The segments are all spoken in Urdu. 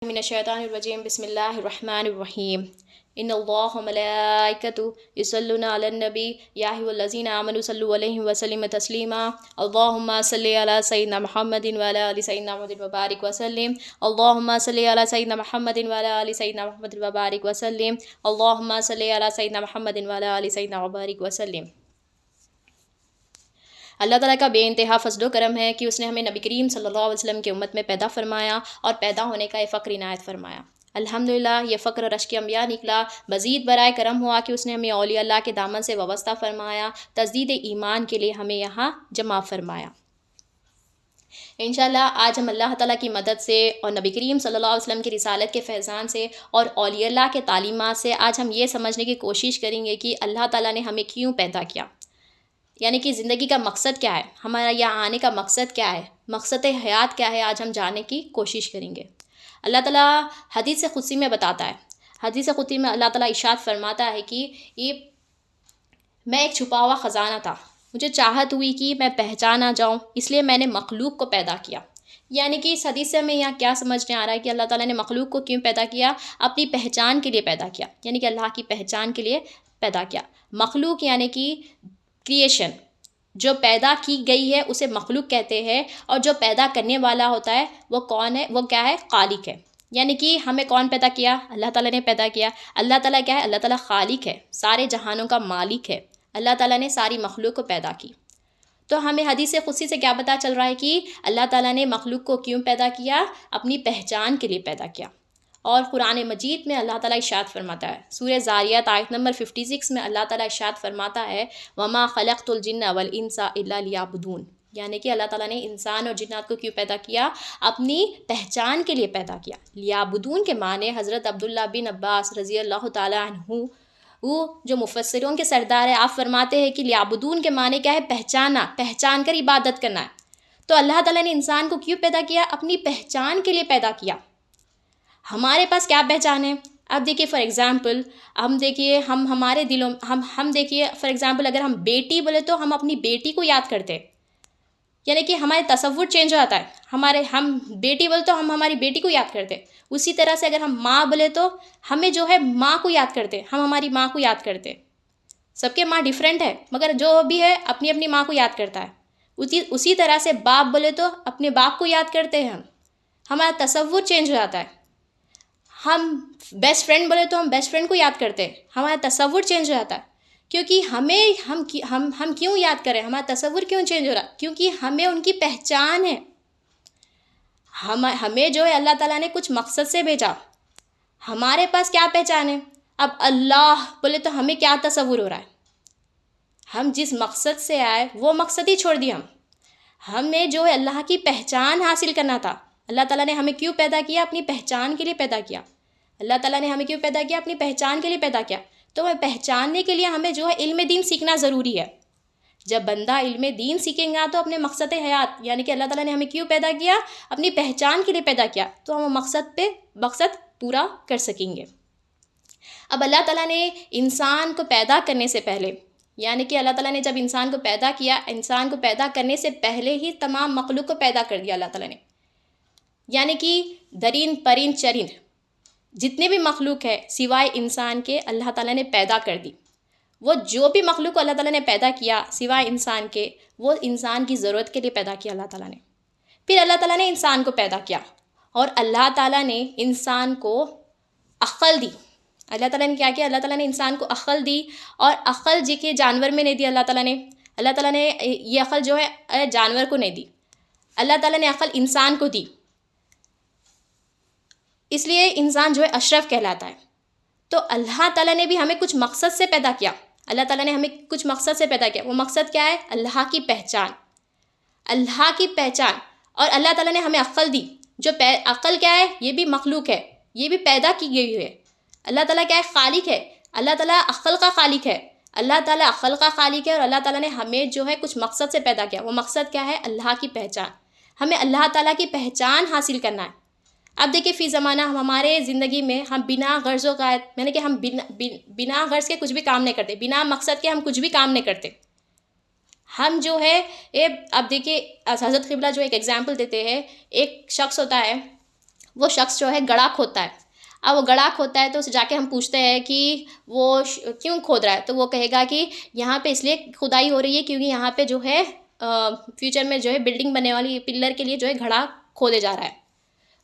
من الشیطان الرجیم بسم اللہ الرحمن الرحیم ان اللہ وملائکتہ یصلون علی النبی یا ایھا الذین آمنوا صلوا علیہ وسلموا تسلیما اللہم صلی علی سیدنا محمد وعلی آل سیدنا محمد وبارک وسلم اللہم صلی علی سیدنا محمد وعلی آل سیدنا محمد وبارک وسلم اللہم صلی علی سیدنا محمد وعلی آل سیدنا وبارک وسلم۔ اللہ تعالیٰ کا بے انتہا فضل و کرم ہے کہ اس نے ہمیں نبی کریم صلی اللہ علیہ وسلم کی امت میں پیدا فرمایا اور پیدا ہونے کا یہ فخر عنایت فرمایا۔ الحمدللہ یہ فخر رشک انبیاء نکلا، مزید برائے کرم ہوا کہ اس نے ہمیں اولیاء اللہ کے دامن سے وابستہ فرمایا، تجدید ایمان کے لیے ہمیں یہاں جمع فرمایا۔ انشاءاللہ آج ہم اللہ تعالیٰ کی مدد سے اور نبی کریم صلی اللہ علیہ وسلم کی رسالت کے فیضان سے اور اولیاء اللہ کے تعلیمات سے آج ہم یہ سمجھنے کی کوشش کریں گے کہ اللہ تعالیٰ نے ہمیں کیوں پیدا کیا، یعنی کہ زندگی کا مقصد کیا ہے، ہمارا یہاں آنے کا مقصد کیا ہے، مقصد حیات کیا ہے، آج ہم جاننے کی کوشش کریں گے۔ اللہ تعالیٰ حدیث قدسی میں بتاتا ہے، حدیث قدسی میں اللہ تعالیٰ ارشاد فرماتا ہے کہ میں ایک چھپا ہوا خزانہ تھا، مجھے چاہت ہوئی کہ میں پہچانا جاؤں، اس لیے میں نے مخلوق کو پیدا کیا۔ یعنی کہ اس حدیث سے ہمیں یہاں کیا سمجھنے آ رہا ہے کہ اللہ تعالیٰ نے مخلوق کو کیوں پیدا کیا، اپنی پہچان کے لیے پیدا کیا، یعنی کہ اللہ کی پہچان کے لیے پیدا کیا۔ مخلوق یعنی کہ کریشن، جو پیدا کی گئی ہے اسے مخلوق کہتے ہیں، اور جو پیدا کرنے والا ہوتا ہے وہ کون ہے، وہ کیا ہے، خالق ہے۔ یعنی کہ ہمیں کون پیدا کیا، اللہ تعالیٰ نے پیدا کیا۔ اللہ تعالیٰ کیا ہے، اللہ تعالیٰ خالق ہے، سارے جہانوں کا مالک ہے۔ اللہ تعالیٰ نے ساری مخلوق کو پیدا کی۔ تو ہمیں حدیث قدسی سے کیا پتہ چل رہا ہے کہ اللہ تعالیٰ نے مخلوق کو کیوں پیدا کیا، اپنی پہچان کے لیے پیدا کیا۔ اور قرآن مجید میں اللہ تعالیٰ ارشاد فرماتا ہے، سورہ ذاریات آیت نمبر 56 میں اللہ تعالیٰ ارشاد فرماتا ہے وَمَا خَلَقْتُ الْجِنَّ وَالْإِنسَ إِلَّا لِيَعْبُدُونِ، یعنی کہ اللہ تعالیٰ نے انسان اور جنات کو کیوں پیدا کیا، اپنی پہچان کے لیے پیدا کیا۔ لیعبدون کے معنی حضرت عبداللہ بن عباس رضی اللہ تعالیٰ عنہ وہ جو مفسروں کے سردار ہیں، آپ فرماتے ہیں کہ لیعبدون کے معنی کیا ہے، پہچانا، پہچان کر عبادت کرنا ہے۔ تو اللہ تعالیٰ نے انسان کو کیوں پیدا کیا، اپنی پہچان کے لیے پیدا کیا۔ ہمارے پاس کیا پہچان ہے، اب دیکھیے فار ایگزامپل، ہم دیکھیے ہمارے دلوں ہم دیکھیے فار ایگزامپل اگر ہم بیٹی بولے تو ہم اپنی بیٹی کو یاد کرتے، یعنی کہ ہمارے تصور چینج ہو جاتا ہے، ہم بیٹی بولے تو ہم ہماری بیٹی کو یاد کرتے۔ اسی طرح سے اگر ہم ماں بولے تو ہمیں جو ہے ماں کو یاد کرتے، ہم ہماری ماں کو یاد کرتے۔ سب کے ماں ڈیفرنٹ ہے، مگر جو بھی ہے اپنی اپنی ماں کو یاد کرتا ہے۔ اسی طرح سے باپ بولے تو اپنے باپ کو یاد کرتے ہیں، ہمارا تصور چینج ہو جاتا ہے۔ ہم بیسٹ فرینڈ بولے تو ہم بیسٹ فرینڈ کو یاد کرتے ہیں، ہمارا تصور چینج ہو جاتا ہے۔ کیونکہ ہم کیوں یاد کریں، ہمارا تصور کیوں چینج ہو رہا ہے، کیونکہ ہمیں ان کی پہچان ہے۔ ہمیں جو ہے اللہ تعالیٰ نے کچھ مقصد سے بھیجا، ہمارے پاس کیا پہچان ہے۔ اب اللہ بولے تو ہمیں کیا تصور ہو رہا ہے، ہم جس مقصد سے آئے وہ مقصد ہی چھوڑ دیا۔ ہمیں جو ہے اللہ کی پہچان حاصل کرنا تھا۔ اللہ تعالیٰ نے ہمیں کیوں پیدا کیا، اپنی پہچان کے لیے پیدا کیا۔ اللہ تعالیٰ نے ہمیں کیوں پیدا کیا، اپنی پہچان کے لیے پیدا کیا۔ تو ہمیں پہچاننے کے لیے ہمیں جو ہے علم دین سیکھنا ضروری ہے۔ جب بندہ علم دین سیکھیں گا تو اپنے مقصد حیات، یعنی کہ اللہ تعالیٰ نے ہمیں کیوں پیدا کیا، اپنی پہچان کے لیے پیدا کیا، تو ہم مقصد پورا کر سکیں گے۔ اب اللہ تعالیٰ نے انسان کو پیدا کرنے سے پہلے، یعنی کہ اللہ تعالیٰ نے جب انسان کو پیدا کیا، انسان کو پیدا کرنے سے پہلے ہی تمام مخلوق کو پیدا کر دیا اللہ تعالیٰ نے، یعنی کہ درند پرند چرند جتنے بھی مخلوق ہے سوائے انسان کے اللہ تعالیٰ نے پیدا کر دی۔ وہ جو بھی مخلوق اللہ تعالیٰ نے پیدا کیا سوائے انسان کے، وہ انسان کی ضرورت کے لیے پیدا کیا اللہ تعالیٰ نے۔ پھر اللہ تعالیٰ نے انسان کو پیدا کیا، اور اللہ تعالیٰ نے انسان کو عقل دی۔ اللہ تعالیٰ نے کیا کیا، اللہ تعالیٰ نے انسان کو عقل دی، اور عقل جی کے جانور میں نہیں دی اللہ تعالیٰ نے۔ اللہ تعالیٰ نے یہ عقل جو ہے جانور کو نہیں دی، اللہ تعالیٰ نے عقل انسان کو دی، اس لیے انسان جو ہے اشرف کہلاتا ہے۔ تو اللہ تعالیٰ نے بھی ہمیں کچھ مقصد سے پیدا کیا، اللہ تعالیٰ نے ہمیں کچھ مقصد سے پیدا کیا۔ وہ مقصد کیا ہے، اللہ کی پہچان، اللہ کی پہچان۔ اور اللہ تعالیٰ نے ہمیں عقل دی، جو عقل کیا ہے، یہ بھی مخلوق ہے، یہ بھی پیدا کی گئی ہے۔ اللہ تعالیٰ کیا ہے، خالق ہے، اللہ تعالیٰ عقل کا خالق ہے، اللہ تعالیٰ عقل کا خالق ہے، اور اللہ تعالیٰ نے ہمیں جو ہے کچھ مقصد سے پیدا کیا۔ وہ مقصد کیا ہے، اللہ کی پہچان۔ ہمیں اللہ تعالیٰ کی پہچان حاصل کرنا ہے۔ اب دیکھیں فی زمانہ ہمارے زندگی میں ہم بنا غرض و غایت، یعنی کہ ہم بنا غرض کے کچھ بھی کام نہیں کرتے، بنا مقصد کے ہم کچھ بھی کام نہیں کرتے۔ ہم جو ہے اب دیکھیے حضرت قبلہ جو ایک ایگزامپل دیتے ہیں، ایک شخص ہوتا ہے وہ شخص جو ہے گڑھا کھودتا ہے. اب وہ گڑھا کھودتا ہے تو اسے جا کے ہم پوچھتے ہیں کہ وہ کیوں کھود رہا ہے، تو وہ کہے گا کہ یہاں پہ اس لیے کھدائی ہو رہی ہے کیونکہ یہاں پہ جو ہے فیوچر میں جو ہے بلڈنگ بننے والی پلر کے لیے جو ہے گڑھا کھودے جا رہا ہے.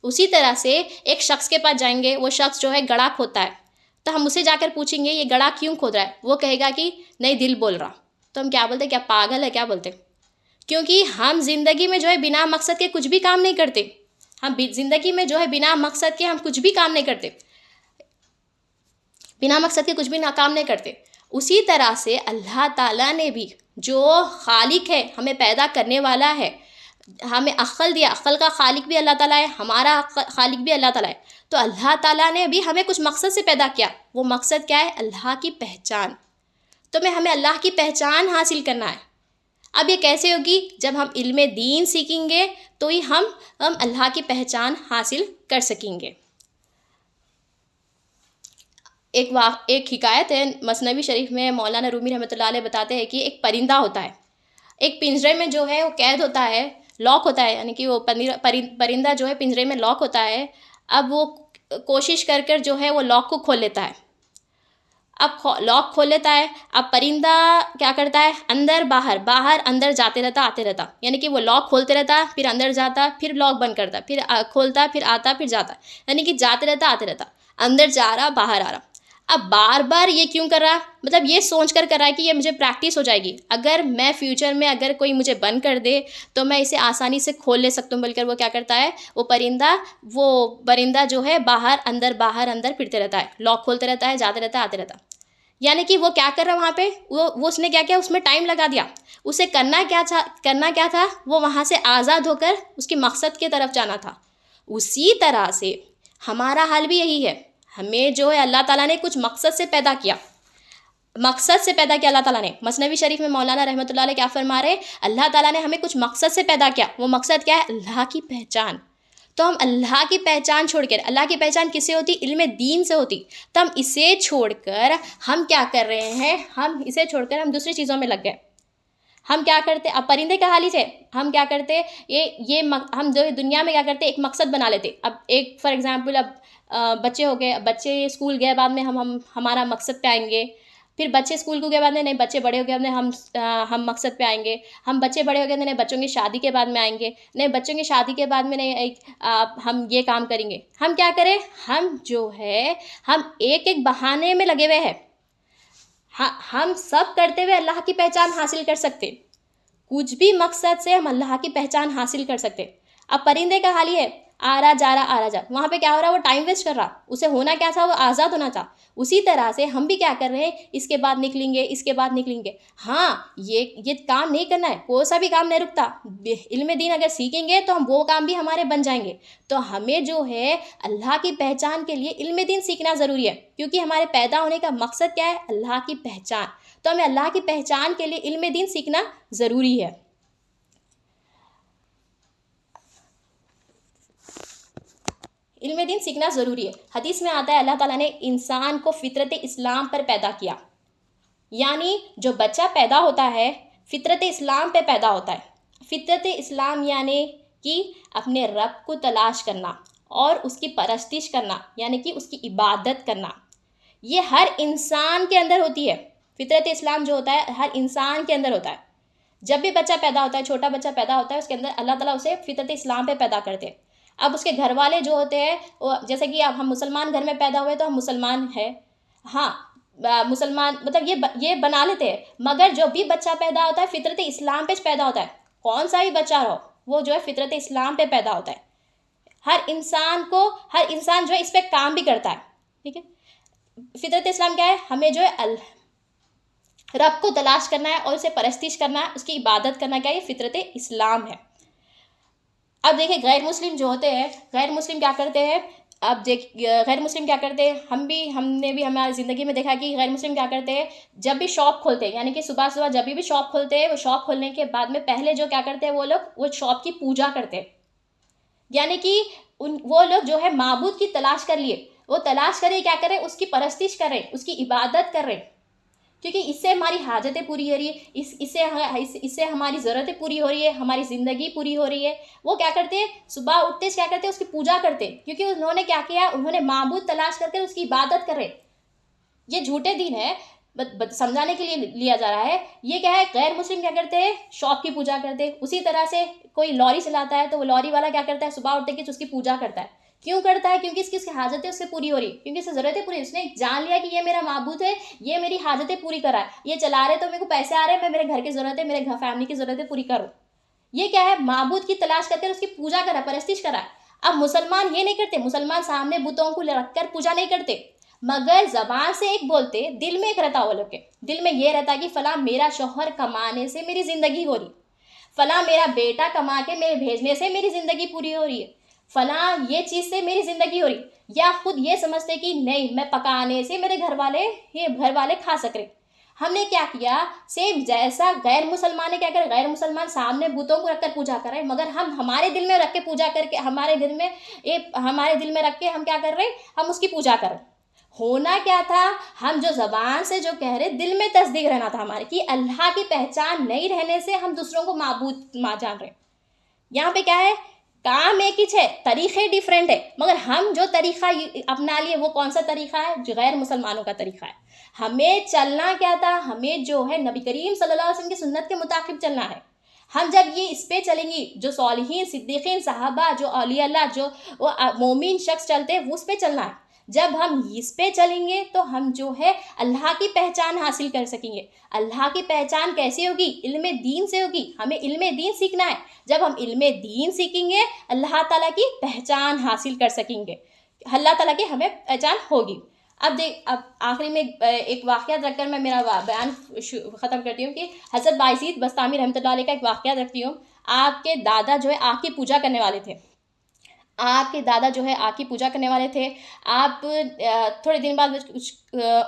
اسی طرح سے ایک شخص کے پاس جائیں گے، وہ شخص جو ہے گڑھا کھودتا ہے، تو ہم اسے جا کر پوچھیں گے یہ گڑھا کیوں کھود رہا ہے، وہ کہے گا کہ نہیں دل بول رہا. تو ہم کیا بولتے ہیں، کیا پاگل ہے کیا بولتے؟ کیونکہ ہم زندگی میں جو ہے بنا مقصد کے کچھ بھی کام نہیں کرتے. ہم زندگی میں جو ہے بنا مقصد کے ہم کچھ بھی کام نہیں کرتے، بنا مقصد کے کچھ بھی کام نہیں کرتے. اسی طرح سے اللہ تعالیٰ نے بھی، جو خالق ہے، ہمیں پیدا کرنے والا ہے، ہمیں عقل دیا، عقل کا خالق بھی اللہ تعالیٰ ہے، ہمارا خالق بھی اللہ تعالیٰ ہے. تو اللہ تعالیٰ نے بھی ہمیں کچھ مقصد سے پیدا کیا. وہ مقصد کیا ہے؟ اللہ کی پہچان. تو ہمیں اللہ کی پہچان حاصل کرنا ہے. اب یہ کیسے ہوگی؟ جب ہم علم دین سیکھیں گے تو ہی ہم اللہ کی پہچان حاصل کر سکیں گے. ایک حکایت ہے مثنوی شریف میں، مولانا رومی رحمۃ اللہ علیہ بتاتے ہیں کہ ایک پرندہ ہوتا ہے، ایک پنجرے میں جو ہے وہ قید ہوتا ہے، لاک ہوتا ہے، یعنی کہ وہ پرندہ جو ہے پنجرے میں لاک ہوتا ہے. اب وہ کوشش کر کر جو ہے وہ لاک کو کھول لیتا ہے. اب لاک کھول لیتا ہے. اب پرندہ کیا کرتا ہے؟ اندر باہر باہر اندر جاتے رہتا، آتے رہتا، یعنی کہ وہ لاک کھولتے رہتا، پھر اندر جاتا، پھر لاک بند کرتا، پھر کھولتا، پھر آتا، پھر جاتا، یعنی کہ جاتے رہتا، آتے رہتا، اندر جا رہا، باہر آ رہا. اب بار بار یہ کیوں کر رہا؟ مطلب یہ سوچ کر رہا ہے کہ یہ مجھے پریکٹس ہو جائے گی، اگر میں فیوچر میں اگر کوئی مجھے بند کر دے تو میں اسے آسانی سے کھول لے سکتا ہوں. بلکہ وہ کیا کرتا ہے، وہ پرندہ جو ہے باہر اندر پھرتے رہتا ہے، لاک کھولتے رہتا ہے، جاتے رہتا ہے، آتے رہتا. یعنی کہ وہ کیا کر رہا ہے وہاں پہ، وہ اس نے کیا کیا، اس میں ٹائم لگا دیا. اسے کرنا کیا تھا، وہ وہاں سے آزاد ہو کر اس کے مقصد کی طرف جانا تھا. اسی طرح سے ہمارا حال بھی یہی ہے. ہمیں جو ہے اللہ تعالیٰ نے کچھ مقصد سے پیدا کیا، اللہ تعالیٰ نے. مثنوی شریف میں مولانا رحمۃ اللہ علیہ کیا فرما رہے؟ اللہ تعالیٰ نے ہمیں کچھ مقصد سے پیدا کیا. وہ مقصد کیا ہے؟ اللہ کی پہچان. تو ہم اللہ کی پہچان چھوڑ کر، اللہ کی پہچان کس سے ہوتی؟ علم دین سے ہوتی. تو ہم اسے چھوڑ کر ہم کیا کر رہے ہیں؟ ہم اسے چھوڑ کر ہم دوسری چیزوں میں لگ گئے. ہم کیا کرتے؟ اب پرندے کا حال ہی سے ہم کیا کرتے، ہم جو دنیا میں کیا کرتے، ایک مقصد بنا لیتے. اب ایک فار ایگزامپل، اب بچے ہو گئے، بچے اسکول گئے، بعد میں ہمارا مقصد پہ آئیں گے. پھر بچے اسکول کو گئے، بعد میں نہیں، بچے بڑے ہو گئے، ہم مقصد پہ آئیں گے. ہم بچے بڑے ہو گئے، نہیں، بچوں کی شادی کے بعد میں آئیں گے. نہیں، بچوں کی شادی کے بعد میں نہیں، ہم یہ کام کریں گے. ہم کیا کریں؟ ہم جو ہے ہم ایک بہانے میں لگے ہوئے ہیں. ہم سب کرتے ہوئے اللہ کی پہچان حاصل کر سکتے، کچھ بھی مقصد سے ہم اللہ کی پہچان حاصل کر سکتے. اب پرندے کا حال یہ ہے، آ رہا جا رہا، وہاں پہ کیا ہو رہا؟ وہ ٹائم ویسٹ کر رہا. اسے ہونا کیا تھا؟ وہ آزاد ہونا تھا. اسی طرح سے ہم بھی کیا کر رہے ہیں، اس کے بعد نکلیں گے، اس کے بعد نکلیں گے. ہاں، یہ کام نہیں کرنا ہے، کوئی سا بھی کام نہیں رکتا. علم دین اگر سیکھیں گے تو وہ کام بھی ہمارے بن جائیں گے. تو ہمیں جو ہے اللہ کی پہچان کے لیے علم دین سیکھنا ضروری ہے، کیونکہ ہمارے پیدا ہونے کا مقصد کیا ہے؟ اللہ کی پہچان. تو ہمیں اللہ کی پہچان کے لیے علم دین سیکھنا ضروری ہے. علم دین سیکھنا ضروری ہے. حدیث میں آتا ہے اللہ تعالیٰ نے انسان کو فطرت اسلام پر پیدا کیا. یعنی جو بچہ پیدا ہوتا ہے فطرت اسلام پہ پیدا ہوتا ہے. فطرت اسلام یعنی کہ اپنے رب کو تلاش کرنا اور اس کی پرستش کرنا، یعنی کہ اس کی عبادت کرنا. یہ ہر انسان کے اندر ہوتی ہے. فطرت اسلام جو ہوتا ہے ہر انسان کے اندر ہوتا ہے. جب بھی بچہ پیدا ہوتا ہے، چھوٹا بچہ پیدا ہوتا ہے، اس کے اندر اللہ تعالیٰ اسے فطرت اسلام پہ پیدا کرتے ہیں. اب اس کے گھر والے جو ہوتے ہیں، جیسے کہ اب ہم مسلمان گھر میں پیدا ہوئے تو ہم مسلمان ہیں، ہاں مسلمان مطلب یہ بنا لیتے ہیں. مگر جو بھی بچہ پیدا ہوتا ہے فطرت اسلام پہ پیدا ہوتا ہے. کون سا بھی بچہ رہو، وہ جو ہے فطرت اسلام پہ پیدا ہوتا ہے. ہر انسان جو ہے اس پہ کام بھی کرتا ہے. ٹھیک ہے، فطرت اسلام کیا ہے؟ ہمیں جو ہے رب کو تلاش کرنا ہے اور اسے پرستش کرنا ہے، اس کی عبادت کرنا. کیا یہ فطرت اسلام ہے. اب دیکھیں غیر مسلم جو ہوتے ہیں، غیر مسلم کیا کرتے ہیں؟ غیر مسلم کیا کرتے ہیں؟ ہم نے بھی ہماری زندگی میں دیکھا کہ غیر مسلم کیا کرتے ہیں، جب بھی شاپ کھولتے ہیں، یعنی کہ صبح جب بھی شاپ کھولتے ہیں، وہ شاپ کھولنے کے بعد میں پہلے جو کیا کرتے ہیں، وہ شاپ کی پوجا کرتے ہیں. یعنی کہ وہ لوگ جو ہے معبود کی تلاش کر لیے، وہ تلاش کرے، کیا کرے؟ اس کی پرستش کرے، اس کی عبادت کرے. کیونکہ اس سے ہماری حاجتیں پوری ہو رہی ہے، اس سے ہماری ضرورتیں پوری ہو رہی ہے، ہماری زندگی پوری ہو رہی ہے۔ وہ کیا کرتے ہیں، صبح اٹھتے کیا کرتے ہیں، اس کی پوجا کرتے ہیں، کیونکہ انہوں نے کیا کیا، انہوں نے معبود تلاش کر کے اس کی عبادت کر رہے۔ یہ جھوٹے دین ہے، سمجھانے کے لیے لیا جا رہا ہے۔ یہ کیا ہے، غیر مسلم کیا کرتے ہیں، شوق کی پوجا کرتے ہیں۔ اسی طرح سے کوئی لوری چلاتا ہے تو وہ لوری والا کیا کرتا ہے، صبح اٹھتے کہ اس کی پوجا کرتا ہے۔ کیوں کرتا ہے، کیونکہ اس کی حاجتیں اس سے پوری ہو رہی، کیونکہ اس سے ضرورتیں پوری، اس نے جان لیا کہ یہ میرا معبود ہے، یہ میری حاجتیں پوری کرا ہے، یہ چلا رہے تو میرے کو پیسے آ رہے ہیں، میں میرے گھر کی ضرورتیں، میرے گھر فیملی کی ضرورتیں پوری کروں۔ یہ کیا ہے، معبود کی تلاش کرتے ہیں، اس کی پوجا کرا، پرستش کرا۔ اب مسلمان یہ نہیں کرتے، مسلمان سامنے بتوں کو رکھ کر پوجا نہیں کرتے، مگر زبان سے ایک بولتے، دل میں ایک رہتا وہ لوگ کے، دل میں یہ رہتا کہ فلاں میرا شوہر کمانے سے میری زندگی ہو رہی، فلاں میرا بیٹا کما کے میرے بھیجنے سے میری زندگی پوری ہو رہی ہے، فلاں یہ چیز سے میری زندگی ہو رہی، یا خود یہ سمجھتے کہ نہیں میں پکانے سے میرے گھر والے کھا سکے۔ ہم نے کیا کیا، سیم جیسا غیر مسلمان نے کیا کرے، غیر مسلمان سامنے بتوں کو رکھ کر پوجا کر رہے، مگر ہم ہمارے دل میں رکھ کے پوجا کر کے، ہمارے دل میں رکھ کے ہم کیا کر رہے، ہم اس کی پوجا کر رہے۔ ہونا کیا تھا، ہم جو زبان سے جو کہہ رہے، دل میں تصدیق رہنا تھا ہمارے، کہ اللہ کی پہچان نہیں رہنے سے ہم دوسروں کو معبود جان رہے۔ یہاں پہ کیا ہے، کام ایک ہی ہے، طریقے ڈیفرنٹ ہے، مگر ہم جو طریقہ اپنا لیے وہ کون سا طریقہ ہے، جو غیر مسلمانوں کا طریقہ ہے۔ ہمیں چلنا کیا تھا، ہمیں جو ہے نبی کریم صلی اللہ علیہ وسلم کی سنت کے مطابق چلنا ہے۔ ہم جب یہ اس پہ چلیں گی، جو صالحین، صدیقین، صحابہ، جو اولیاء اللہ، جو مومن شخص چلتے ہیں، اس پہ چلنا ہے۔ جب ہم اس پہ چلیں گے تو ہم جو ہے اللہ کی پہچان حاصل کر سکیں گے۔ اللہ کی پہچان کیسے ہوگی، علم دین سے ہوگی، ہمیں علم دین سیکھنا ہے۔ جب ہم علم دین سیکھیں گے، اللہ تعالیٰ کی پہچان حاصل کر سکیں گے، اللہ تعالیٰ کی ہمیں پہچان ہوگی۔ اب آخری میں ایک واقعہ رکھ کر میں میرا بیان ختم کرتی ہوں، کہ حضرت بایزید بستامی رحمۃ اللہ علیہ کا ایک واقعہ رکھتی ہوں۔ آپ کے دادا جو ہے آگ کی پوجا کرنے والے تھے، آپ کے دادا جو ہے آگ کی پوجا کرنے والے تھے۔ آپ تھوڑے دن بعد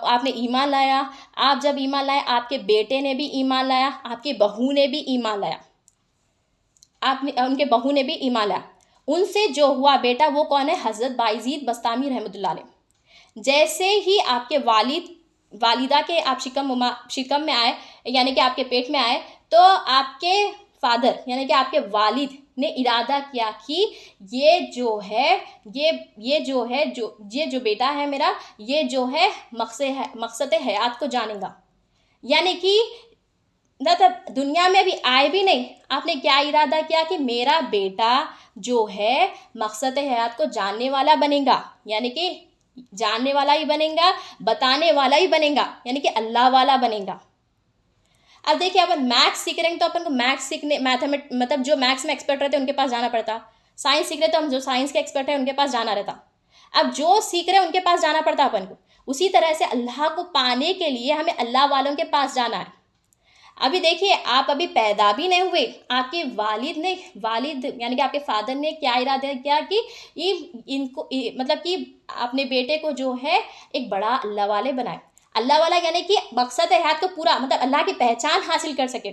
آپ نے ایمان لایا۔ آپ جب ایمان لائے، آپ کے بیٹے نے بھی ایمان لایا، آپ کی بہو نے بھی ایمان لایا، ان کے بہو نے بھی ایمان لایا۔ ان سے جو ہوا بیٹا وہ کون ہے، حضرت بایزید بستامی رحمۃ اللہ علیہ۔ جیسے ہی آپ کے والدہ کے آپ شکم میں آئے، یعنی کہ آپ کے پیٹ میں آئے، تو آپ کے فادر یعنی کہ آپ کے والد نے ارادہ کیا کہ یہ جو بیٹا ہے میرا، یہ جو ہے مقصد حیات کو جانے گا، یعنی کہ دنیا میں بھی آئے بھی نہیں، آپ نے کیا ارادہ کیا کہ میرا بیٹا جو ہے مقصد حیات کو جاننے والا بنے گا، یعنی کہ جاننے والا ہی بنے گا، بتانے والا ہی بنے گا، یعنی کہ اللہ والا بنے گا۔ اب دیکھیے، اپن میتھس سیکھ رہے ہیں تو اپن کو میتھس سیکھنے مطلب جو میتھس میں ایکسپرٹ رہتے ہیں ان کے پاس جانا پڑتا۔ سائنس سیکھ رہے تو ہم جو سائنس کے ایکسپرٹ ہیں ان کے پاس جانا رہتا۔ اب جو سیکھ رہے ہیں ان کے پاس جانا پڑتا اپن کو۔ اسی طرح سے اللہ کو پانے کے لیے ہمیں اللہ والوں کے پاس جانا ہے۔ ابھی دیکھیے، آپ ابھی پیدا بھی نہیں ہوئے، آپ کے والد یعنی کہ آپ کے فادر نے کیا ارادہ کیا کہ ان کو مطلب کہ اپنے بیٹے کو جو ہے ایک بڑا اللہ والے بنائے۔ اللہ والا یعنی کہ مقصد حیات کو پورا مطلب اللہ کی پہچان حاصل کر سکے۔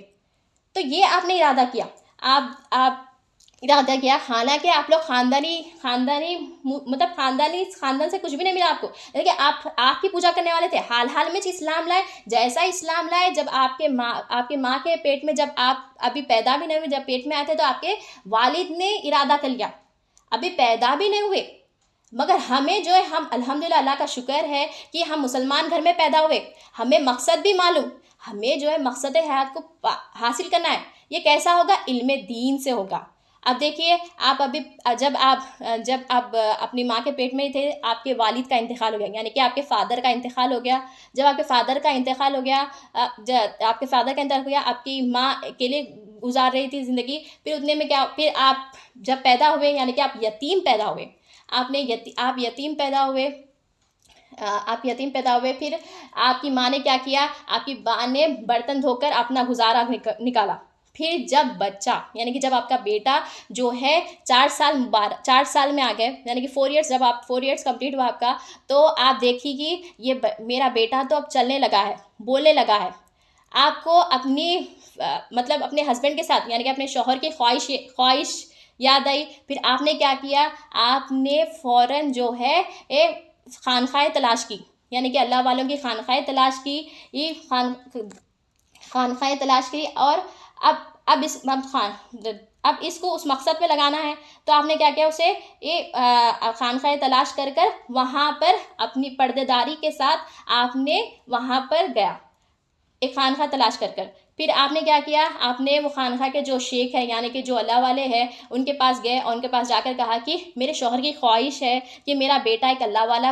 تو یہ آپ نے ارادہ کیا، آپ ارادہ کیا، حالانکہ آپ لوگ خاندان سے کچھ بھی نہیں ملا آپ کو، لیکن آپ کی پوجا کرنے والے تھے۔ حال میں اسلام لائے، جیسا اسلام لائے، جب آپ کے ماں کے پیٹ میں، جب آپ ابھی پیدا بھی نہیں ہوئے، جب پیٹ میں آئے تھے تو آپ کے والد نے ارادہ کر لیا، ابھی پیدا بھی نہیں ہوئے، مگر ہمیں جو ہے ہم الحمدللہ اللہ کا شکر ہے کہ ہم مسلمان گھر میں پیدا ہوئے، ہمیں مقصد بھی معلوم، ہمیں جو ہے مقصد حیات کو حاصل کرنا ہے۔ یہ کیسا ہوگا، علم دین سے ہوگا۔ اب دیکھیے، جب آپ اپنی ماں کے پیٹ میں ہی تھے، آپ کے والد کا انتقال ہو گیا، یعنی کہ آپ کے فادر کا انتقال ہو گیا۔ جب آپ کے فادر کا انتقال ہو گیا، آپ کی ماں اکیلے گزار رہی تھی زندگی، پھر اتنے میں کیا، پھر آپ جب پیدا ہوئے، یعنی کہ آپ یتیم پیدا ہوئے، آپ یتیم پیدا ہوئے، پھر آپ کی ماں نے کیا کیا، آپ کی ماں نے برتن دھو کر اپنا گزارا نکالا۔ پھر جب بچہ یعنی کہ جب آپ کا بیٹا جو ہے 4 سال میں آ گئے، یعنی کہ 4 ایئرس، جب آپ 4 ایئرس کمپلیٹ ہوا آپ کا، تو آپ دیکھیے کہ یہ میرا بیٹا تو اب چلنے لگا ہے، بولنے لگا ہے۔ آپ کو اپنے ہسبینڈ کے ساتھ یعنی کہ اپنے شوہر کی خواہش یاد آئی، پھر آپ نے کیا کیا، آپ نے فوراً جو ہے خانقاہ تلاش کی، یعنی کہ اللہ والوں کی خانقاہیں تلاش کی، یہ خانقاہیں تلاش کی، اور اب اس کو اس مقصد پہ لگانا ہے، تو آپ نے کیا کیا، اسے یہ خانقاہیں تلاش کر وہاں پر اپنی پردے داری کے ساتھ آپ نے وہاں پر گیا، ایک خانقاہ تلاش کر پھر آپ نے کیا کیا، آپ نے وہ خانقاہ کے جو شیخ ہیں یعنی کہ جو اللہ والے ہیں ان کے پاس گئے، اور ان کے پاس جا کر کہا کہ میرے شوہر کی خواہش ہے کہ میرا بیٹا ایک اللہ والا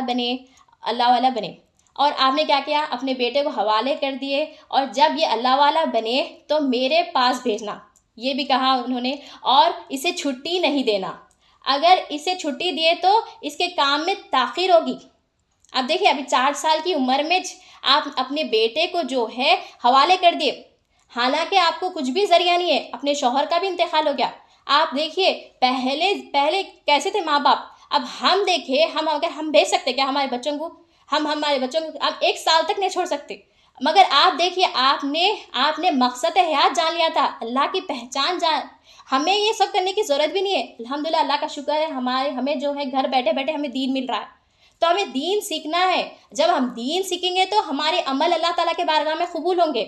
بنے، اور آپ نے کیا کیا، اپنے بیٹے کو حوالے کر دیے، اور جب یہ اللہ والا بنے تو میرے پاس بھیجنا، یہ بھی کہا انہوں نے، اور اسے چھٹی نہیں دینا، اگر اسے چھٹی دیے تو اس کے کام میں تاخیر ہوگی۔ اب دیکھیں، ابھی 4 سال کی عمر میں آپ اپنے بیٹے کو جو ہے حوالے کر دیے، حالانکہ آپ کو کچھ بھی ذریعہ نہیں ہے، اپنے شوہر کا بھی انتقال ہو گیا۔ آپ دیکھیے پہلے کیسے تھے ماں باپ، اب ہم دیکھیں، اگر ہم بھیج سکتے کیا ہمارے بچوں کو، ہمارے بچوں کو اب 1 سال تک نہیں چھوڑ سکتے، مگر آپ دیکھیے آپ نے مقصد حیات جان لیا تھا، اللہ کی پہچان ہمیں یہ سب کرنے کی ضرورت بھی نہیں ہے، الحمدللہ اللہ کا شکر ہے، ہمیں جو ہے گھر بیٹھے بیٹھے ہمیں دین مل رہا ہے، تو ہمیں دین سیکھنا ہے، جب ہم دین سیکھیں گے تو ہمارے عمل اللہ تعالیٰ کے بارگاہ میں قبول ہوں گے۔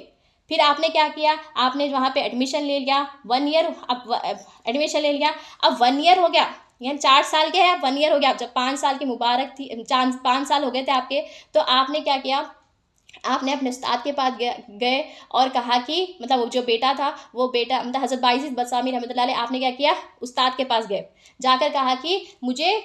پھر آپ نے کیا کیا، آپ نے وہاں پہ ایڈمیشن لے لیا، 1 ایئر ایڈمیشن لے لیا، اب 1 ایئر ہو گیا، یعنی 4 سال کے ہیں، اب 1 ایئر ہو گیا، اب جب 5 سال کی مبارک تھی، 5 سال ہو گئے تھے آپ کے، تو آپ نے کیا کیا، آپ نے اپنے استاد کے پاس گئے اور کہا کہ مطلب وہ جو بیٹا تھا، وہ بیٹا مطلب حضرت بایزید بستامی رحمۃ اللہ علیہ، آپ نے کیا کیا، استاد کے پاس گئے، جا کر کہا کہ مجھے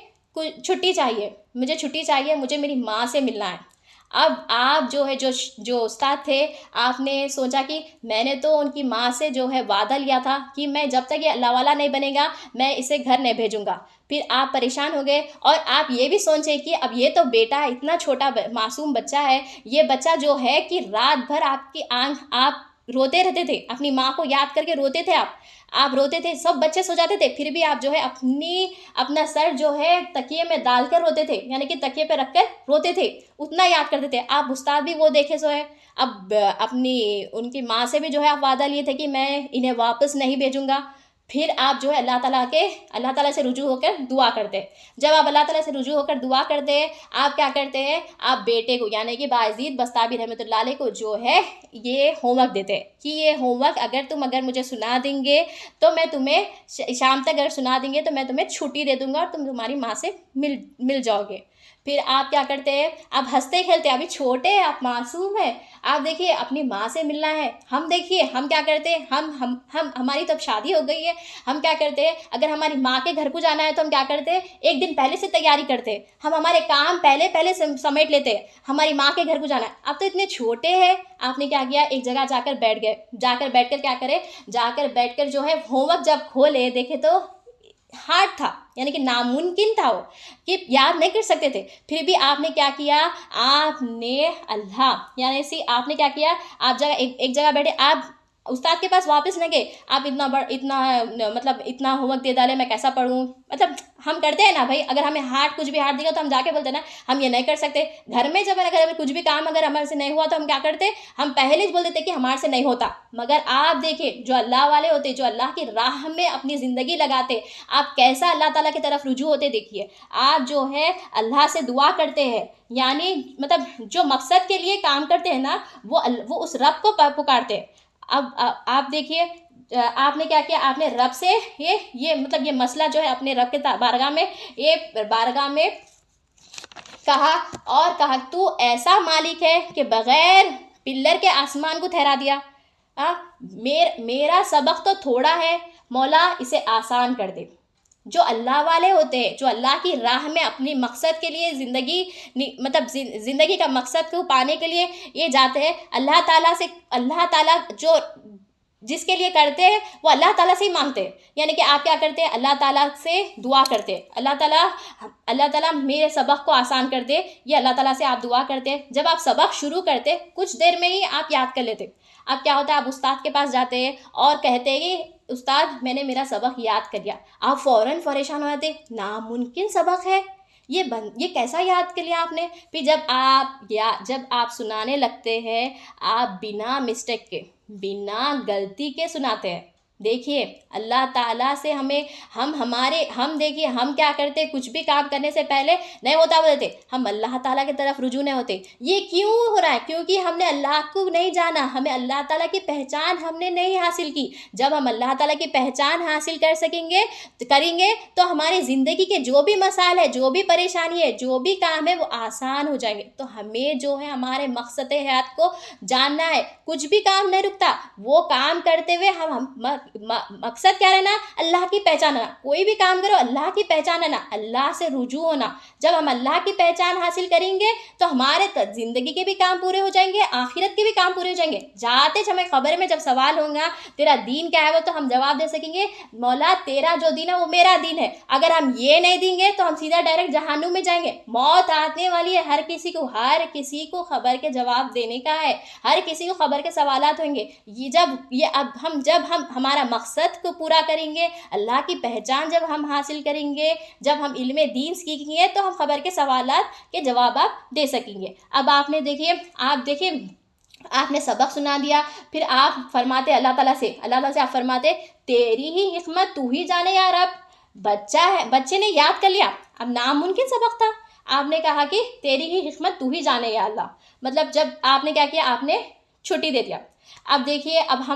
چھٹی چاہیے، مجھے میری ماں سے ملنا ہے۔ اب آپ جو استاد تھے، آپ نے سوچا کہ میں نے تو ان کی ماں سے جو ہے وعدہ لیا تھا کہ میں جب تک یہ اللہ والا نہیں بنے گا میں اسے گھر نہیں بھیجوں گا، پھر آپ پریشان ہو گئے، اور آپ یہ بھی سوچیں کہ اب یہ تو بیٹا اتنا چھوٹا معصوم بچہ ہے، یہ بچہ جو ہے کہ رات بھر آپ روتے رہتے تھے، اپنی ماں کو یاد کر کے روتے تھے، آپ روتے تھے، سب بچے سو جاتے تھے، پھر بھی آپ جو ہے اپنا سر جو ہے تکیے میں ڈال کر روتے تھے، یعنی کہ تکیے پہ رکھ کر روتے تھے، اتنا یاد کرتے تھے۔ آپ استاد بھی وہ دیکھے سو ہے، اب ان کی ماں سے بھی جو ہے آپ وعدہ لیے تھے کہ میں انہیں واپس نہیں بھیجوں گا، پھر آپ جو ہے اللہ تعالیٰ سے رجوع ہو کر دعا کرتے، جب آپ اللہ تعالیٰ سے رجوع ہو کر دعا کرتے، آپ کیا کرتے ہیں، آپ بیٹے کو یعنی کہ بایزید بستامی رحمۃ اللہ علیہ کو جو ہے یہ ہوم ورک دیتے کہ یہ ہوم ورک اگر مجھے سنا دیں گے تو میں تمہیں شام تک اگر سنا دیں گے تو میں تمہیں چھٹی دے دوں گا اور تم تمہاری ماں سے مل جاؤ گے۔ پھر آپ کیا کرتے ہیں، آپ ہنستے کھیلتے، ابھی چھوٹے ہیں، آپ معصوم ہیں، آپ دیکھیے اپنی ماں سے ملنا ہے، دیکھیے ہم کیا کرتے ہیں، ہماری تو اب شادی ہو گئی ہے، ہم کیا کرتے ہیں، اگر ہماری ماں کے گھر کو جانا ہے تو ہم کیا کرتے ہیں، 1 دن پہلے سے تیاری کرتے ہیں، ہم ہمارے کام پہلے سمیٹ لیتے ہیں، ہماری ماں کے گھر کو جانا ہے۔ اب تو اتنے چھوٹے ہیں، آپ نے کیا کیا، ایک جگہ جا کر بیٹھ گئے، جا کر بیٹھ کر جو ہے ہوم ورک جب کھولے دیکھے تو ہارڈ تھا، یعنی کہ ناممکن تھا وہ کہ یاد نہیں کر سکتے تھے، پھر بھی آپ نے کیا کیا، آپ نے آپ نے کیا کیا، آپ ایک جگہ بیٹھے، آپ استاد کے پاس واپس نہ گئے، آپ اتنا ہوم ورک دے ڈالے، میں کیسا پڑھوں، مطلب ہم کرتے ہیں نا بھائی، اگر ہمیں کچھ بھی ہارڈ دے گا تو ہم جا کے بولتے ہیں نا ہم یہ نہیں کر سکتے، گھر میں جب اگر کچھ بھی کام اگر ہمارے سے نہیں ہوا تو ہم کیا کرتے، ہم پہلے ہی بول دیتے کہ ہمارے سے نہیں ہوتا، مگر آپ دیکھیں جو اللہ والے ہوتے، جو اللہ کی راہ میں اپنی زندگی لگاتے، آپ کیسا اللہ تعالیٰ کی طرف رجوع ہوتے، دیکھیے آپ جو ہے اللہ سے دعا کرتے ہیں، یعنی مطلب جو مقصد کے لیے کام کرتے ہیں نا وہ اس رب کو پکارتے۔ اب آپ دیکھیے آپ نے کیا کیا، آپ نے رب سے یہ مسئلہ جو ہے اپنے رب کے بارگاہ میں کہا تو ایسا مالک ہے کہ بغیر پلر کے آسمان کو ٹھہرا دیا، میرا سبق تو تھوڑا ہے، مولا اسے آسان کر دے۔ جو اللہ والے ہوتے ہیں، جو اللہ کی راہ میں اپنی مقصد کے لیے زندگی کا مقصد کو پانے کے لیے یہ جاتے ہیں، اللہ تعالیٰ جو جس کے لیے کرتے ہیں وہ اللہ تعالیٰ سے ہی مانگتے ہیں، یعنی کہ آپ کیا کرتے ہیں، اللہ تعالیٰ سے دعا کرتے، اللہ تعالیٰ میرے سبق کو آسان کر دے، یہ اللہ تعالیٰ سے آپ دعا کرتے ہیں۔ جب آپ سبق شروع کرتے کچھ دیر میں ہی آپ یاد کر لیتے، اب کیا ہوتا ہے، آپ استاد کے پاس جاتے ہیں اور کہتے ہیں کہ استاد میں نے میرا سبق یاد کر لیا، آپ فوراً پریشان ہو جاتے، ناممکن سبق ہے، یہ کیسا یاد کر لیا آپ نے؟ پھر جب آپ سنانے لگتے ہیں، آپ بنا مسٹیک کے، بنا غلطی کے سناتے ہیں، دیکھیے اللہ تعالیٰ سے ہم دیکھیے ہم کیا کرتے، کچھ بھی کام کرنے سے پہلے نہیں ہوتا بولتے ہم اللہ تعالیٰ کی طرف رجوع نہیں ہوتے. یہ کیوں ہو رہا ہے؟ کیونکہ ہم نے اللہ کو نہیں جانا، ہمیں اللہ تعالیٰ کی پہچان ہم نے نہیں حاصل کی. جب ہم اللہ تعالیٰ کی پہچان حاصل کریں گے تو ہماری زندگی کے جو بھی مسائل ہے، جو بھی پریشانی ہے، جو بھی کام ہے وہ آسان ہو جائیں گے. تو ہمیں جو ہے ہمارے مقصد حیات کو جاننا ہے. کچھ بھی کام نہیں رکتا، وہ کام کرتے ہوئے ہم مقصد کیا رہنا؟ اللہ کی پہچان ہونا. کوئی بھی کام کرو اللہ کی پہچان ہونا، اللہ سے رجوع ہونا. جب ہم اللہ کی پہچان حاصل کریں گے تو ہمارے زندگی کے بھی کام پورے ہو جائیں گے، آخرت کے بھی کام پورے ہو جائیں گے. جاتے ہمیں خبر میں جب سوال ہوگا تیرا دین کیا ہے وہ تو ہم جواب دے سکیں گے مولا تیرا جو دین ہے وہ میرا دین ہے. اگر ہم یہ نہیں دیں گے تو ہم سیدھا ڈائریکٹ جہنم میں جائیں گے. موت آنے والی ہے، ہر کسی کو خبر کے جواب دینے کا ہے، ہر کسی کو خبر کے سوالات ہوں گے. جب ہم ہمارا مقصد کو پورا کریں گے، اللہ کی پہچان جب ہم حاصل کریں گے، جب ہم علم دین سیکھیں گے تو ہم خبر کے سوالات کے جواب آپ دے سکیں گے. اب آپ دیکھیے آپ نے سبق سنا دیا، پھر آپ فرماتے اللہ تعالیٰ سے آپ فرماتے تیری ہی حکمت تو ہی جانے یا رب. بچے نے یاد کر لیا، اب ناممکن سبق تھا. آپ نے کہا کہ تیری ہی حکمت تو ہی جانے یا اللہ. مطلب جب آپ نے کیا کیا، آپ نے چھٹی دے دیا. اب دیکھیے آپ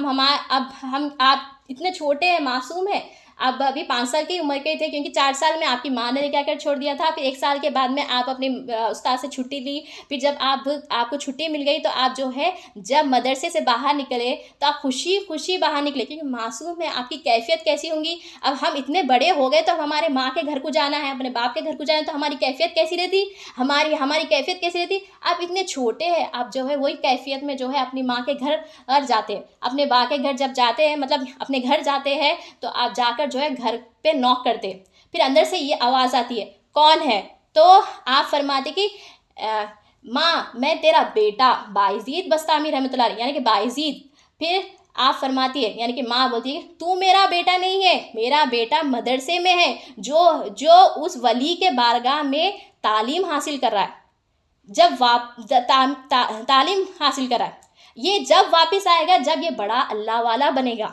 اتنے چھوٹے ہیں، معصوم ہیں. اب ابھی 5 سال کی عمر کے تھے، کیونکہ 4 سال میں آپ کی ماں نے کیا کر چھوڑ دیا تھا. پھر 1 سال کے بعد میں آپ اپنے استاد سے چھٹی لی. پھر جب آپ کو چھٹی مل گئی تو آپ جو ہے جب مدرسے سے باہر نکلے تو آپ خوشی باہر نکلے، کیونکہ معصوم ہے. آپ کی کیفیت کیسی ہوں گی؟ اب ہم اتنے بڑے ہو گئے تو ہمارے ماں کے گھر کو جانا ہے، اپنے باپ کے گھر کو جانا ہے، تو ہماری کیفیت کیسی رہتی؟ ہماری کیفیت کیسی رہتی؟ آپ اتنے چھوٹے ہیں، آپ جو ہے وہی کیفیت میں جو ہے اپنی ماں کے گھر جاتے ہیں. اپنے باپ کے گھر جب جاتے ہیں، مطلب اپنے گھر جاتے ہیں، تو آپ جا کر جو ہے گھر پہ نوک کرتے. پھر اندر سے یہ آواز آتی ہے کون ہے؟ تو آپ فرماتے کہ ماں میں تیرا بیٹا بایزید بستامی رحمۃ اللہ علیہ، یعنی کہ بایزید. پھر آپ فرماتی ہے، یعنی کہ ماں بولتی ہے تو میرا بیٹا نہیں ہے، میرا بیٹا مدرسے میں ہے، جو اس ولی کے بارگاہ میں تعلیم حاصل کر رہا ہے. تعلیم حاصل کر رہا ہے. یہ جب واپس آئے گا، جب یہ بڑا اللہ والا بنے گا.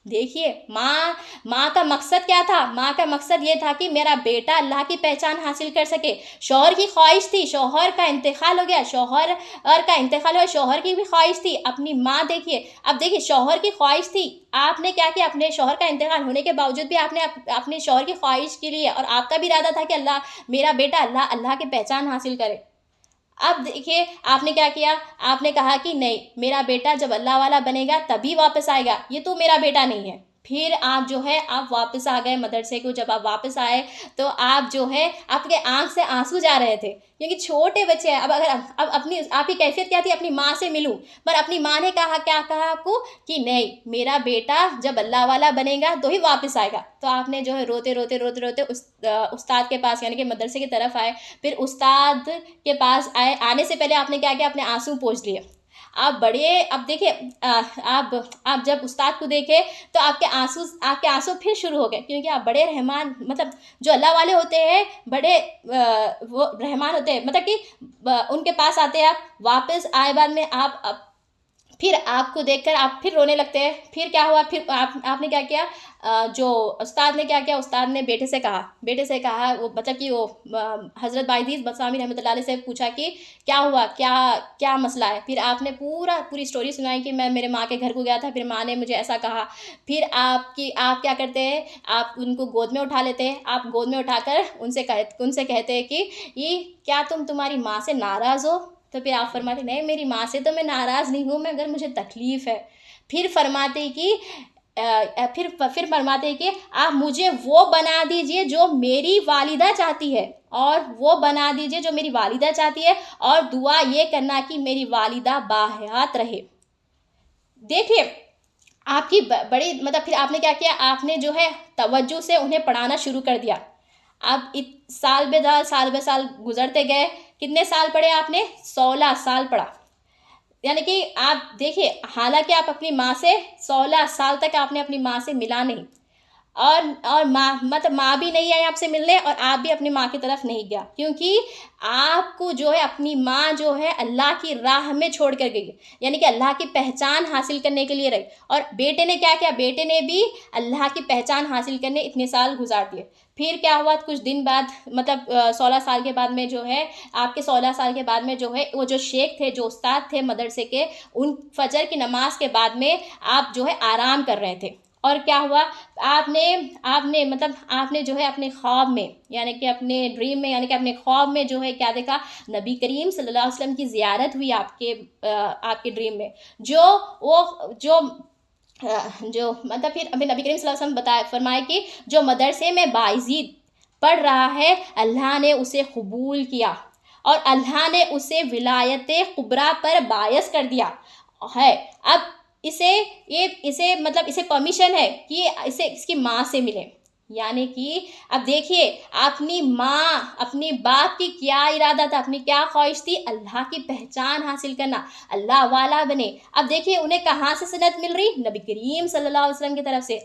دیکھیے ماں کا مقصد کیا تھا؟ ماں کا مقصد یہ تھا کہ میرا بیٹا اللہ کی پہچان حاصل کر سکے. شوہر کی خواہش تھی، شوہر کا انتقال ہو گیا، شوہر کی بھی خواہش تھی. اپنی ماں دیکھیے شوہر کی خواہش تھی. آپ نے کیا کیا؟ اپنے شوہر کا انتقال ہونے کے باوجود بھی آپ نے اپنے شوہر کی خواہش کے لیے، اور آپ کا بھی ارادہ تھا کہ میرا بیٹا اللہ کی پہچان حاصل کرے. اب دیکھیے آپ نے کیا کیا؟ آپ نے کہا کہ نہیں، میرا بیٹا جب اللہ والا بنے گا تبھی واپس آئے گا، یہ تو میرا بیٹا نہیں ہے. پھر آپ جو ہے آپ واپس آ گئے مدرسے کو. جب آپ واپس آئے تو آپ جو ہے آپ کے آنکھ سے آنسو جا رہے تھے، کیونکہ چھوٹے بچے ہیں. آپ کی کیفیت کیا تھی؟ اپنی ماں سے ملوں. پر اپنی ماں نے کیا کہا آپ کو کہ نہیں، میرا بیٹا جب اللہ والا بنے گا تو ہی واپس آئے گا. تو آپ نے جو ہے روتے استاد کے پاس، یعنی کہ مدرسے کی طرف آئے. پھر استاد کے پاس آنے سے پہلے آپ نے کیا کیا؟ اپنے آنسو پوچھ لیے. اب دیکھیے آپ جب استاد کو دیکھے تو آپ کے آنسو پھر شروع ہو گئے، کیونکہ آپ بڑے رحمان، مطلب جو اللہ والے ہوتے ہیں بڑے وہ رحمان ہوتے ہیں، مطلب کہ ان کے پاس آتے ہیں. آپ واپس آئے بعد میں پھر آپ کو دیکھ کر آپ پھر رونے لگتے ہیں. پھر کیا ہوا؟ پھر آپ نے کیا کیا؟ جو استاد نے کیا کیا؟ استاد نے بیٹے سے کہا وہ مطلب کہ وہ حضرت بایزید بستامی رحمۃ اللہ علیہ سے پوچھا کہ کیا ہوا، کیا مسئلہ ہے. پھر آپ نے پوری اسٹوری سنائی کہ میں میرے ماں کے گھر کو گیا تھا، پھر ماں نے مجھے ایسا کہا. پھر آپ کیا کرتے ہیں؟ آپ ان کو گود میں اٹھا لیتے ہیں. آپ گود میں اٹھا کر ان سے کہتے ہیں کہ یہ کیا تمہاری ماں سے ناراض ہو؟ تو پھر آپ فرماتے نہیں، میری ماں سے تو میں ناراض نہیں ہوں، مگر مجھے تکلیف ہے. پھر فرماتے کہ آپ مجھے وہ بنا دیجئے جو میری والدہ چاہتی ہے، اور وہ بنا دیجئے جو میری والدہ چاہتی ہے، اور دعا یہ کرنا کہ میری والدہ باحیات رہے. دیکھیے آپ کی بڑی مطلب پھر آپ نے کیا کیا؟ آپ نے جو ہے توجہ سے انہیں پڑھانا شروع کر دیا. اب سال بہ سال گزرتے گئے. کتنے سال پڑھے آپ نے؟ 16 سال پڑھا. یعنی کہ آپ دیکھیے، حالانکہ آپ اپنی ماں سے 16 سال تک آپ نے اپنی ماں سے ملا نہیں، اور ماں مطلب ماں بھی نہیں آئی آپ سے ملنے، اور آپ بھی اپنی ماں کی طرف نہیں گیا، کیونکہ آپ کو جو ہے اپنی ماں جو ہے اللہ کی راہ میں چھوڑ کر گئی، یعنی کہ اللہ کی پہچان حاصل کرنے کے لیے رہی۔ اور بیٹے نے کیا کیا؟ بیٹے نے بھی اللہ کی پہچان حاصل کرنے اتنے سال گزار دیے۔ پھر کیا ہوا؟ کچھ دن بعد، مطلب 16 سال کے بعد میں جو ہے، آپ کے 16 سال کے بعد میں جو ہے، وہ جو شیخ تھے، جو استاد تھے مدرسے کے، ان فجر کی نماز کے بعد میں آپ جو ہے آرام کر رہے تھے، اور کیا ہوا؟ آپ نے جو ہے اپنے خواب میں، یعنی کہ اپنے ڈریم میں، یعنی کہ اپنے خواب میں جو ہے کیا دیکھا؟ نبی کریم صلی اللہ علیہ وسلم کی زیارت ہوئی آپ کے ڈریم میں، جو مطلب پھر ابھی نبی کریم صلی اللہ علیہ وسلم فرمائے کہ جو مدرسے میں باعزید پڑھ رہا ہے، اللہ نے اسے قبول کیا، اور اللہ نے اسے ولایت کبریٰ پر باعث کر دیا ہے۔ اب اسے پرمیشن ہے کہ اس کی ماں سے ملے، یعنی کہ اب دیکھیے اپنی باپ کی کیا ارادہ تھا، اپنی کیا خواہش تھی؟ اللہ کی پہچان حاصل کرنا، اللہ والا بنے۔ اب دیکھیے انہیں کہاں سے سند مل رہی؟ نبی کریم صلی اللہ علیہ وسلم کی طرف سے،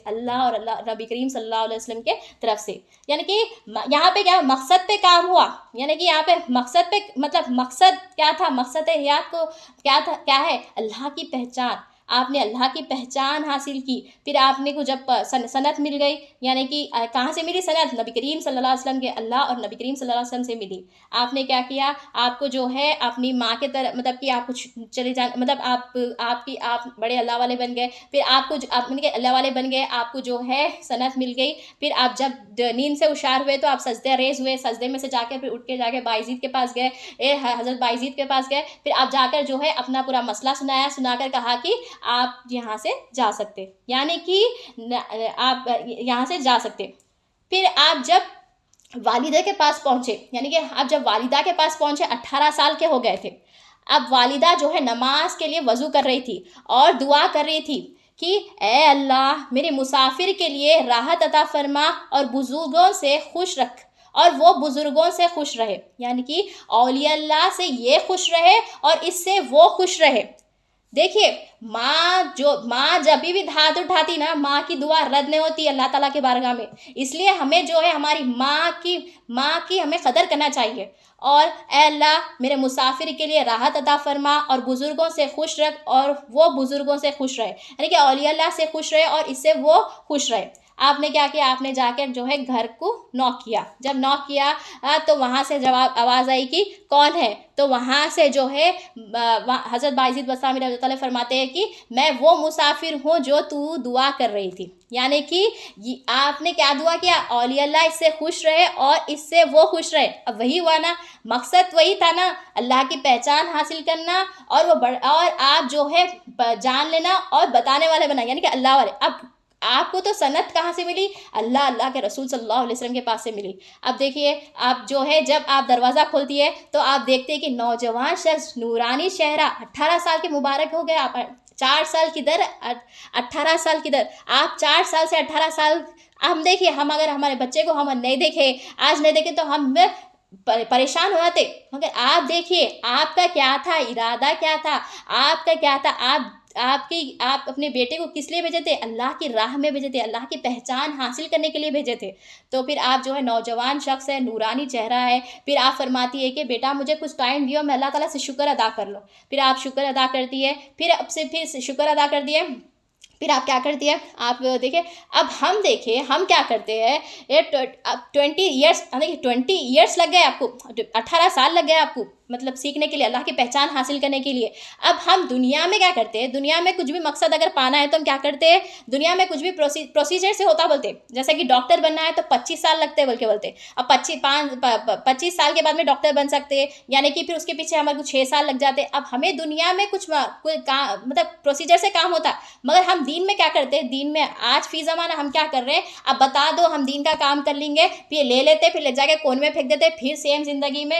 نبی کریم صلی اللہ علیہ وسلم کے طرف سے، یعنی کہ یہاں پہ کیا مقصد پہ کام ہوا، یعنی کہ یہاں پہ مقصد کیا تھا؟ مقصد حیات کو کیا ہے؟ اللہ کی پہچان۔ آپ نے اللہ کی پہچان حاصل کی، پھر آپ نے کو جب سند مل گئی، یعنی کہ کہاں سے ملی سند؟ نبی کریم صلی اللہ علیہ وسلم کے، اللہ اور نبی کریم صلی اللہ علیہ وسلم سے ملی۔ آپ نے کیا کیا؟ آپ کو جو ہے اپنی ماں کے طرف، مطلب کہ آپ کو چلے جانا، مطلب آپ بڑے اللہ والے بن گئے، پھر آپ کو اللہ والے بن گئے، آپ کو جو ہے سند مل گئی۔ پھر آپ جب نیند سے ہوشیار ہوئے تو آپ سجدے ریز ہوئے، سجدے میں سے جا کے پھر اٹھ کے جا کے بایزید کے پاس گئے، حضرت بایزید کے پاس گئے، پھر آپ جا کر جو ہے اپنا پورا مسئلہ سنا کر کہا کہ آپ یہاں سے جا سکتے، یعنی کہ آپ یہاں سے جا سکتے۔ پھر آپ جب والدہ کے پاس پہنچے، یعنی کہ آپ جب والدہ کے پاس پہنچے، 18 سال کے ہو گئے تھے، اب والدہ جو ہے نماز کے لیے وضو کر رہی تھی اور دعا کر رہی تھی کہ اے اللہ میرے مسافر کے لیے راحت عطا فرما، اور بزرگوں سے خوش رکھ، اور وہ بزرگوں سے خوش رہے، یعنی کہ اولیاء اللہ سے یہ خوش رہے اور اس سے وہ خوش رہے۔ دیکھیے ماں جب بھی ہاتھ اٹھاتی نا، ماں کی دعا رد نہیں ہوتی اللہ تعالیٰ کے بارگاہ میں، اس لیے ہمیں جو ہے ہماری ماں کی ہمیں قدر کرنا چاہیے، اور اے اللہ میرے مسافر کے لیے راحت عطا فرما اور بزرگوں سے خوش رکھ، اور وہ بزرگوں سے خوش رہے، یعنی کہ اولیاء اللہ سے خوش رہے اور اس سے وہ خوش رہے۔ آپ نے کیا کیا؟ آپ نے جا کے جو ہے گھر کو نوک کیا، جب نوک کیا تو وہاں سے جواب آواز آئی کہ کون ہے؟ تو وہاں سے جو ہے حضرت بایزید بستامی رضی اللہ عنہ فرماتے ہیں کہ میں وہ مسافر ہوں جو تو دعا کر رہی تھی، یعنی کہ آپ نے کیا دعا کیا؟ اولیاء اللہ اس سے خوش رہے اور اس سے وہ خوش رہے۔ اب وہی ہوا نا، مقصد وہی تھا نا، اللہ کی پہچان حاصل کرنا، اور آپ جو ہے جان لینا اور بتانے والے بنا، یعنی کہ اللہ والے۔ اب آپ کو تو سند کہاں سے ملی؟ اللہ کے رسول صلی اللہ علیہ وسلم کے پاس سے ملی۔ اب دیکھیے آپ جو ہے جب آپ دروازہ کھولتی ہے تو آپ دیکھتے ہیں کہ نوجوان شخص، نورانی چہرہ، 18 سال کے مبارک ہو گئے آپ، 4 سال کی در 18 سال کی در، آپ 4 سال سے 18 سال، ہم دیکھیے ہم اگر ہمارے بچے کو ہم نہیں دیکھے، آج نہیں دیکھے تو ہم پریشان ہو جاتے، مگر آپ دیکھیے آپ کا کیا تھا، ارادہ کیا تھا، آپ کا کیا تھا، آپ اپنے بیٹے کو کس لیے بھیجے تھے؟ اللہ کی راہ میں بھیجے تھے، اللہ کی پہچان حاصل کرنے کے لیے بھیجے تھے۔ تو پھر آپ جو ہے نوجوان شخص ہے، نورانی چہرہ ہے، پھر آپ فرماتی ہے کہ بیٹا مجھے کچھ ٹائم دیو، میں اللہ تعالیٰ سے شکر ادا کر لوں۔ پھر آپ شکر ادا کرتی ہے، پھر شکر ادا کر دیے، پھر آپ کیا کرتی ہے؟ آپ دیکھیں اب ہم کیا کرتے ہیں، 20 ایئرس لگ گئے آپ کو، 18 سال لگ گئے آپ کو، مطلب سیکھنے کے لیے، اللہ کی پہچان حاصل کرنے کے لیے۔ اب ہم دنیا میں کیا کرتے ہیں؟ دنیا میں کچھ بھی مقصد اگر پانا ہے تو ہم کیا کرتے ہیں؟ دنیا میں کچھ بھی پروسیجر سے ہوتا بولتے، جیسے کہ ڈاکٹر بننا ہے تو 25 سال لگتے ہیں بولتے، اب 25 سال کے بعد میں ڈاکٹر بن سکتے ہیں، یعنی کہ پھر اس کے پیچھے ہمارے کو 6 سال لگ جاتے۔ اب ہمیں دنیا میں کچھ مطلب پروسیجر سے کام ہوتا، مگر ہم دین میں کیا کرتے ہیں؟ دین میں آج فی زمانہ ہم کیا کر رہے ہیں؟ اب بتا دو ہم دین کا کام کر لیں گے، پھر لے لیتے، پھر لے جا کے کون میں پھینک دیتے، پھر سیم زندگی میں